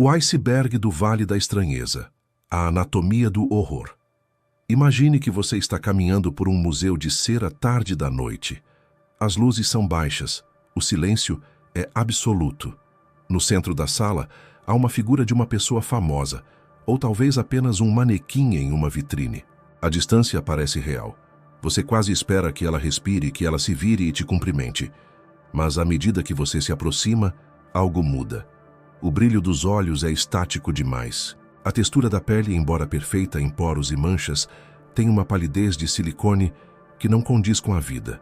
O iceberg do Vale da Estranheza, a anatomia do horror. Imagine que você está caminhando por um museu de cera tarde da noite. As luzes são baixas, o silêncio é absoluto. No centro da sala, há uma figura de uma pessoa famosa, ou talvez apenas um manequim em uma vitrine. A distância parece real. Você quase espera que ela respire, que ela se vire e te cumprimente. Mas à medida que você se aproxima, algo muda. O brilho dos olhos é estático demais. A textura da pele, embora perfeita em poros e manchas, tem uma palidez de silicone que não condiz com a vida.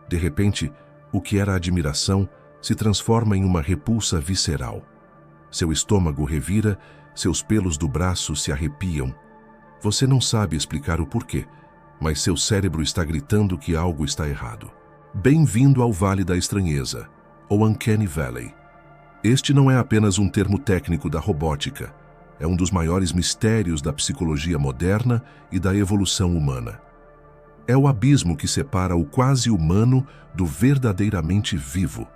De repente, o que era admiração se transforma em uma repulsa visceral. Seu estômago revira, seus pelos do braço se arrepiam. Você não sabe explicar o porquê, mas seu cérebro está gritando que algo está errado. Bem-vindo ao Vale da Estranheza, ou Uncanny Valley. Este não é apenas um termo técnico da robótica, é um dos maiores mistérios da psicologia moderna e da evolução humana. É o abismo que separa o quase humano do verdadeiramente vivo.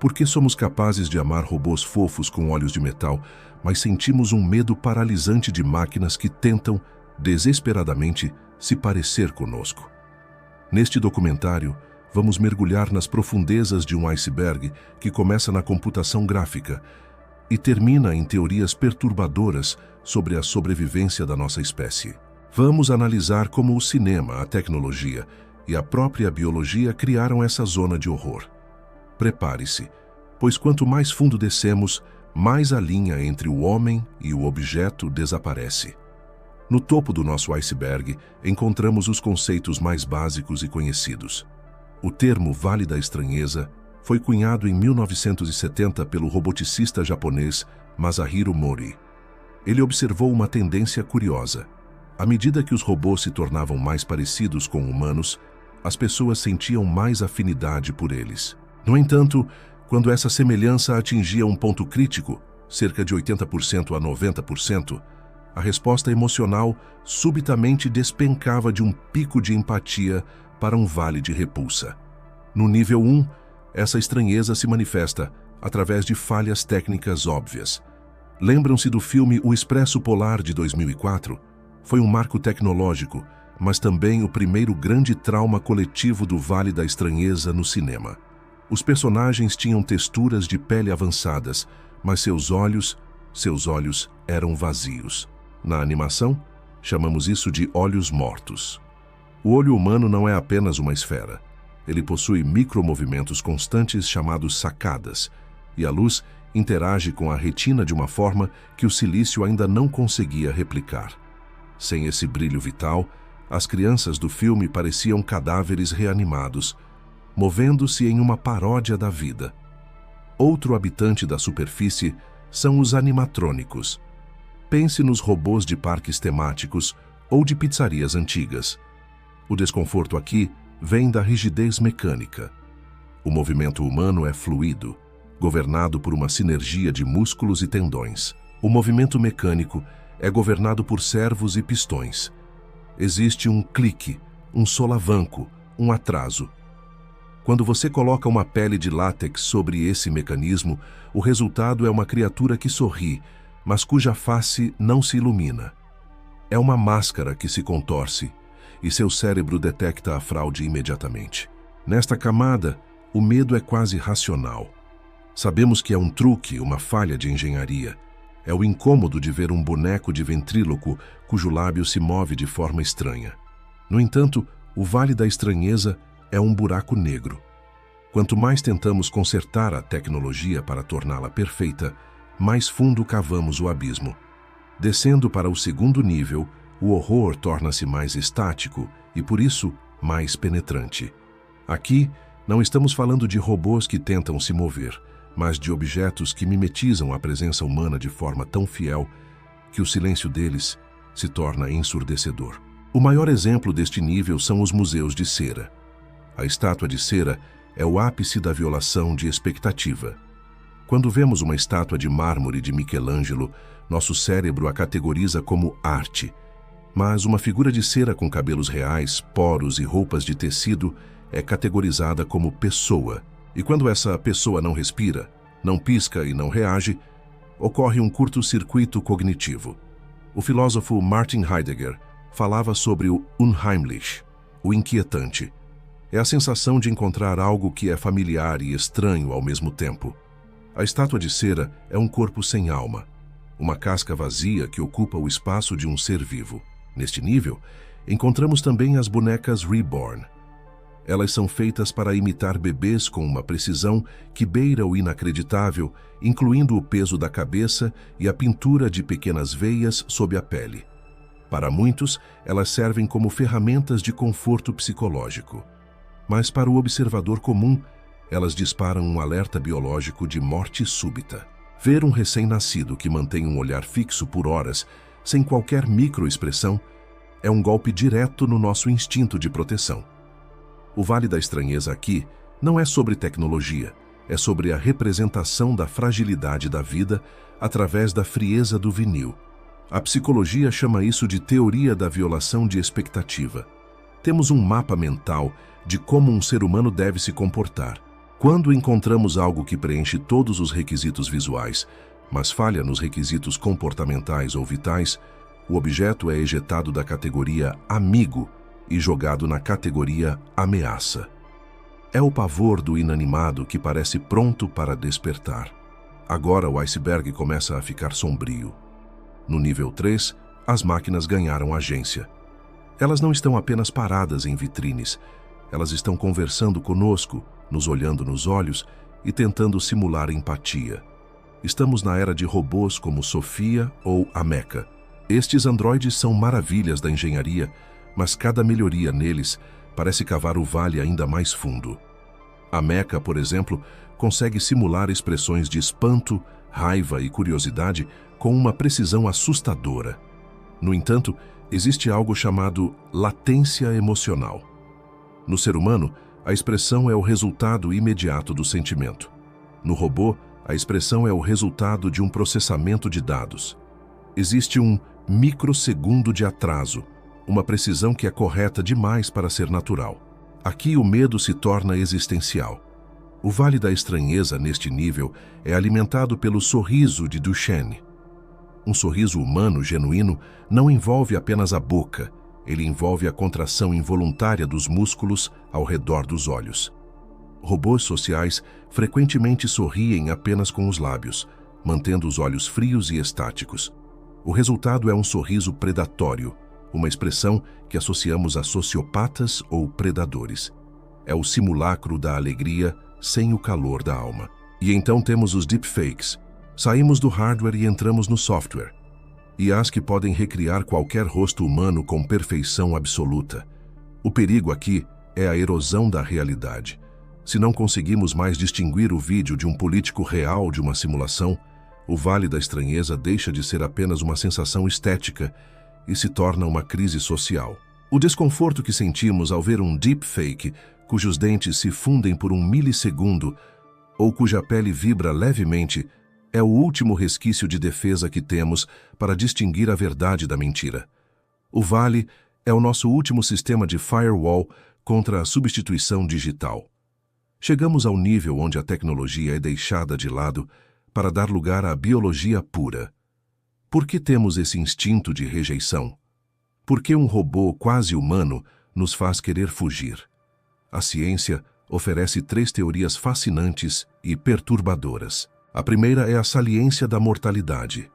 Por que somos capazes de amar robôs fofos com olhos de metal, mas sentimos um medo paralisante de máquinas que tentam, desesperadamente, se parecer conosco? Neste documentário, vamos mergulhar nas profundezas de um iceberg que começa na computação gráfica e termina em teorias perturbadoras sobre a sobrevivência da nossa espécie. Vamos analisar como o cinema, a tecnologia e a própria biologia criaram essa zona de horror. Prepare-se, pois quanto mais fundo descemos, mais a linha entre o homem e o objeto desaparece. No topo do nosso iceberg, encontramos os conceitos mais básicos e conhecidos. O termo Vale da Estranheza foi cunhado em 1970 pelo roboticista japonês Masahiro Mori. Ele observou uma tendência curiosa. À medida que os robôs se tornavam mais parecidos com humanos, as pessoas sentiam mais afinidade por eles. No entanto, quando essa semelhança atingia um ponto crítico, cerca de 80% a 90%, a resposta emocional subitamente despencava de um pico de empatia para um vale de repulsa. No nível 1, essa estranheza se manifesta através de falhas técnicas óbvias. Lembram-se do filme O Expresso Polar de 2004? Foi um marco tecnológico, mas também o primeiro grande trauma coletivo do Vale da Estranheza no cinema. Os personagens tinham texturas de pele avançadas, mas seus olhos eram vazios. Na animação, chamamos isso de olhos mortos. O olho humano não é apenas uma esfera. Ele possui micromovimentos constantes chamados sacadas, e a luz interage com a retina de uma forma que o silício ainda não conseguia replicar. Sem esse brilho vital, as crianças do filme pareciam cadáveres reanimados, movendo-se em uma paródia da vida. Outro habitante da superfície são os animatrônicos. Pense nos robôs de parques temáticos ou de pizzarias antigas. O desconforto aqui vem da rigidez mecânica. O movimento humano é fluido, governado por uma sinergia de músculos e tendões. O movimento mecânico é governado por servos e pistões. Existe um clique, um solavanco, um atraso. Quando você coloca uma pele de látex sobre esse mecanismo, o resultado é uma criatura que sorri, mas cuja face não se ilumina. É uma máscara que se contorce, e seu cérebro detecta a fraude imediatamente. Nesta camada, o medo é quase racional. Sabemos que é um truque, uma falha de engenharia. É o incômodo de ver um boneco de ventríloco cujo lábio se move de forma estranha. No entanto, o Vale da Estranheza é um buraco negro. Quanto mais tentamos consertar a tecnologia para torná-la perfeita, mais fundo cavamos o abismo. Descendo para o segundo nível, o horror torna-se mais estático e, por isso, mais penetrante. Aqui, não estamos falando de robôs que tentam se mover, mas de objetos que mimetizam a presença humana de forma tão fiel que o silêncio deles se torna ensurdecedor. O maior exemplo deste nível são os museus de cera. A estátua de cera é o ápice da violação de expectativa. Quando vemos uma estátua de mármore de Michelangelo, nosso cérebro a categoriza como arte. Mas uma figura de cera com cabelos reais, poros e roupas de tecido é categorizada como pessoa. E quando essa pessoa não respira, não pisca e não reage, ocorre um curto-circuito cognitivo. O filósofo Martin Heidegger falava sobre o unheimlich, o inquietante. É a sensação de encontrar algo que é familiar e estranho ao mesmo tempo. A estátua de cera é um corpo sem alma, uma casca vazia que ocupa o espaço de um ser vivo. Neste nível, encontramos também as bonecas Reborn. Elas são feitas para imitar bebês com uma precisão que beira o inacreditável, incluindo o peso da cabeça e a pintura de pequenas veias sob a pele. Para muitos, elas servem como ferramentas de conforto psicológico. Mas para o observador comum, elas disparam um alerta biológico de morte súbita. Ver um recém-nascido que mantém um olhar fixo por horas, sem qualquer microexpressão, é um golpe direto no nosso instinto de proteção. O Vale da Estranheza aqui não é sobre tecnologia, é sobre a representação da fragilidade da vida através da frieza do vinil. A psicologia chama isso de teoria da violação de expectativa. Temos um mapa mental de como um ser humano deve se comportar. Quando encontramos algo que preenche todos os requisitos visuais, mas falha nos requisitos comportamentais ou vitais, o objeto é ejetado da categoria amigo e jogado na categoria ameaça. É o pavor do inanimado que parece pronto para despertar. Agora o iceberg começa a ficar sombrio. No nível 3, as máquinas ganharam agência. Elas não estão apenas paradas em vitrines, elas estão conversando conosco, nos olhando nos olhos e tentando simular empatia. Estamos na era de robôs como Sofia ou Ameca. Estes androides são maravilhas da engenharia, mas cada melhoria neles parece cavar o vale ainda mais fundo. Ameca, por exemplo, consegue simular expressões de espanto, raiva e curiosidade com uma precisão assustadora. No entanto, existe algo chamado latência emocional. No ser humano, a expressão é o resultado imediato do sentimento. No robô, a expressão é o resultado de um processamento de dados. Existe um microsegundo de atraso, uma precisão que é correta demais para ser natural. Aqui o medo se torna existencial. O Vale da Estranheza, neste nível, é alimentado pelo sorriso de Duchenne. Um sorriso humano genuíno não envolve apenas a boca, ele envolve a contração involuntária dos músculos ao redor dos olhos. Robôs sociais frequentemente sorriem apenas com os lábios, mantendo os olhos frios e estáticos. O resultado é um sorriso predatório, uma expressão que associamos a sociopatas ou predadores. É o simulacro da alegria sem o calor da alma. E então temos os deepfakes. Saímos do hardware e entramos no software. IAs que podem recriar qualquer rosto humano com perfeição absoluta. O perigo aqui é a erosão da realidade. Se não conseguimos mais distinguir o vídeo de um político real de uma simulação, o Vale da Estranheza deixa de ser apenas uma sensação estética e se torna uma crise social. O desconforto que sentimos ao ver um deepfake, cujos dentes se fundem por um milissegundo ou cuja pele vibra levemente, é o último resquício de defesa que temos para distinguir a verdade da mentira. O Vale é o nosso último sistema de firewall contra a substituição digital. Chegamos ao nível onde a tecnologia é deixada de lado para dar lugar à biologia pura. Por que temos esse instinto de rejeição? Por que um robô quase humano nos faz querer fugir? A ciência oferece 3 teorias fascinantes e perturbadoras. A primeira é a saliência da mortalidade.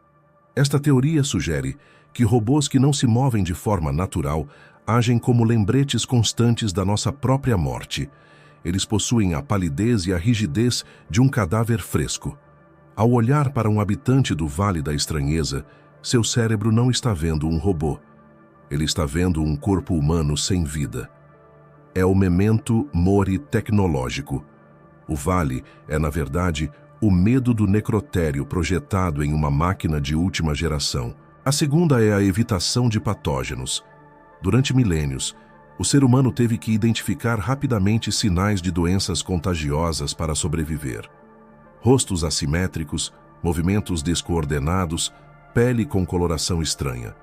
Esta teoria sugere que robôs que não se movem de forma natural agem como lembretes constantes da nossa própria morte. Eles possuem a palidez e a rigidez de um cadáver fresco. Ao olhar para um habitante do Vale da Estranheza, seu cérebro não está vendo um robô. Ele está vendo um corpo humano sem vida. É o memento mori tecnológico. O Vale é, na verdade, o medo do necrotério projetado em uma máquina de última geração. A segunda é a evitação de patógenos. Durante milênios, o ser humano teve que identificar rapidamente sinais de doenças contagiosas para sobreviver. Rostos assimétricos, movimentos descoordenados, pele com coloração estranha.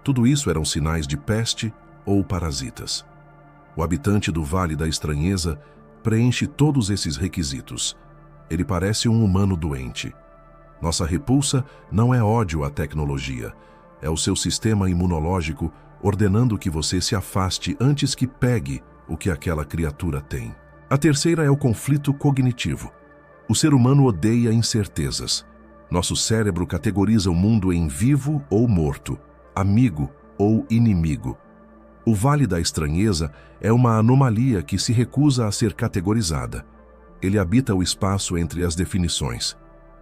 Tudo isso eram sinais de peste ou parasitas. O habitante do Vale da Estranheza preenche todos esses requisitos. Ele parece um humano doente. Nossa repulsa não é ódio à tecnologia, é o seu sistema imunológico ordenando que você se afaste antes que pegue o que aquela criatura tem. A terceira é o conflito cognitivo. O ser humano odeia incertezas. Nosso cérebro categoriza o mundo em vivo ou morto, amigo ou inimigo. O Vale da Estranheza é uma anomalia que se recusa a ser categorizada. Ele habita o espaço entre as definições.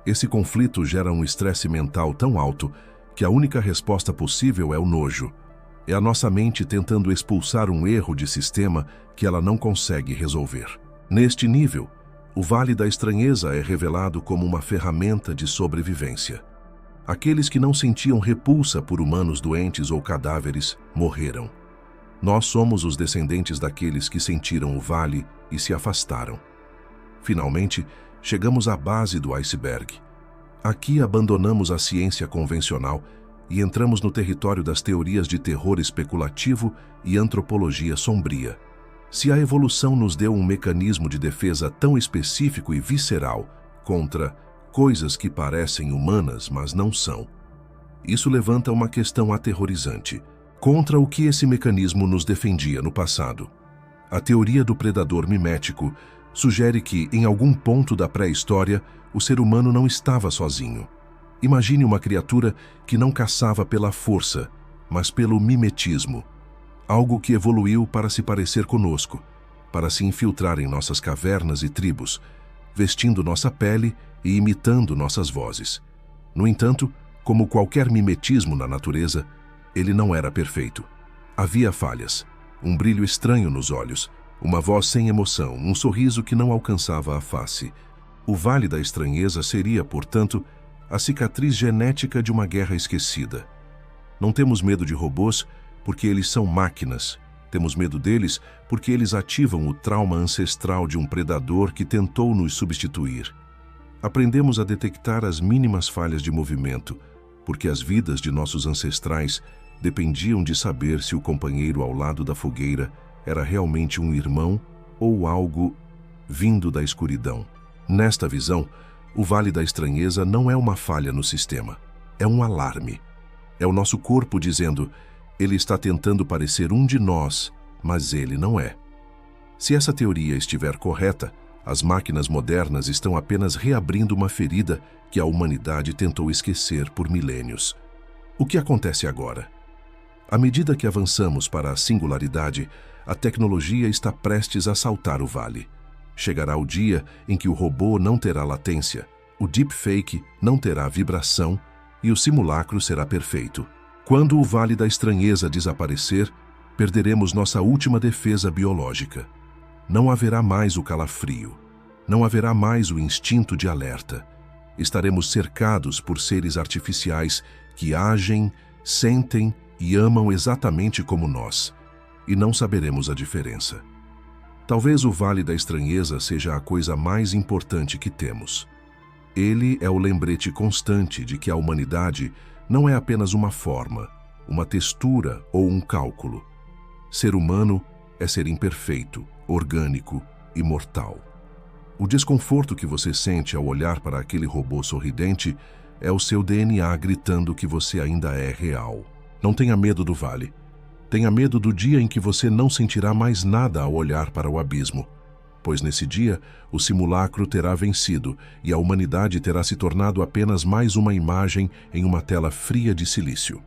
Esse conflito gera um estresse mental tão alto que a única resposta possível é o nojo. É a nossa mente tentando expulsar um erro de sistema que ela não consegue resolver. Neste nível, o Vale da Estranheza é revelado como uma ferramenta de sobrevivência. Aqueles que não sentiam repulsa por humanos doentes ou cadáveres morreram. Nós somos os descendentes daqueles que sentiram o vale e se afastaram. Finalmente, chegamos à base do iceberg. Aqui abandonamos a ciência convencional e entramos no território das teorias de terror especulativo e antropologia sombria. Se a evolução nos deu um mecanismo de defesa tão específico e visceral contra coisas que parecem humanas, mas não são, isso levanta uma questão aterrorizante. Contra o que esse mecanismo nos defendia no passado? A teoria do predador mimético sugere que, em algum ponto da pré-história, o ser humano não estava sozinho. Imagine uma criatura que não caçava pela força, mas pelo mimetismo. Algo que evoluiu para se parecer conosco, para se infiltrar em nossas cavernas e tribos, vestindo nossa pele e imitando nossas vozes. No entanto, como qualquer mimetismo na natureza, ele não era perfeito. Havia falhas, um brilho estranho nos olhos, uma voz sem emoção, um sorriso que não alcançava a face. O Vale da Estranheza seria, portanto, a cicatriz genética de uma guerra esquecida. Não temos medo de robôs porque eles são máquinas. Temos medo deles porque eles ativam o trauma ancestral de um predador que tentou nos substituir. Aprendemos a detectar as mínimas falhas de movimento, porque as vidas de nossos ancestrais dependiam de saber se o companheiro ao lado da fogueira era realmente um irmão ou algo vindo da escuridão. Nesta visão, o Vale da Estranheza não é uma falha no sistema, é um alarme. É o nosso corpo dizendo, ele está tentando parecer um de nós, mas ele não é. Se essa teoria estiver correta, as máquinas modernas estão apenas reabrindo uma ferida que a humanidade tentou esquecer por milênios. O que acontece agora? À medida que avançamos para a singularidade, a tecnologia está prestes a saltar o vale. Chegará o dia em que o robô não terá latência, o deepfake não terá vibração e o simulacro será perfeito. Quando o Vale da Estranheza desaparecer, perderemos nossa última defesa biológica. Não haverá mais o calafrio. Não haverá mais o instinto de alerta. Estaremos cercados por seres artificiais que agem, sentem e amam exatamente como nós, e não saberemos a diferença. Talvez o Vale da Estranheza seja a coisa mais importante que temos. Ele é o lembrete constante de que a humanidade não é apenas uma forma, uma textura ou um cálculo. Ser humano é ser imperfeito, orgânico e mortal. O desconforto que você sente ao olhar para aquele robô sorridente é o seu DNA gritando que você ainda é real. Não tenha medo do vale. Tenha medo do dia em que você não sentirá mais nada ao olhar para o abismo, pois nesse dia o simulacro terá vencido e a humanidade terá se tornado apenas mais uma imagem em uma tela fria de silício.